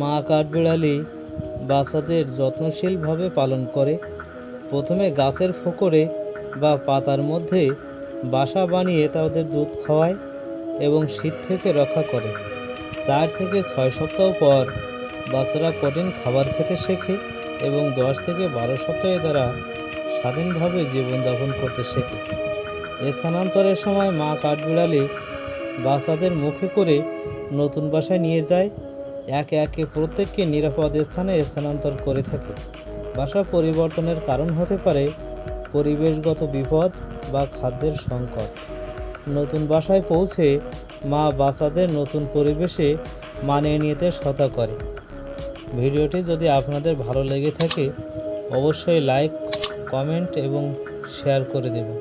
মা কাঠবিড়ালি বাচ্চাদের যত্নশীলভাবে পালন করে। প্রথমে গাছের ফোকরে বা পাতার মধ্যে বাসা বানিয়ে তাদের দুধ খাওয়ায় এবং শীত থেকে রক্ষা করে। 4 থেকে 6 সপ্তাহ পর বাচ্চারা কঠিন খাবার খেতে শেখে এবং 10 থেকে 12 সপ্তাহে তারা স্বাধীনভাবে জীবনযাপন করতে শেখে। স্থানান্তরের সময় মা কাঠবিড়ালি বাচ্চাদের মুখে করে নতুন বাসায় নিয়ে যায়, একে একে প্রত্যেককে নিরাপদ স্থানে স্থানান্তর করে থাকে। বাসা পরিবর্তনের কারণ হতে পারে পরিবেশগত বিপদ বা খাদ্যের সংকট। নতুন বাসায় পৌঁছে মা বাচ্চাদের নতুন পরিবেশে মানিয়ে নিতে সহায়তা করে। ভিডিওটি যদি আপনাদের ভালো লেগে থাকে অবশ্যই লাইক, কমেন্ট এবং শেয়ার করে দেবেন।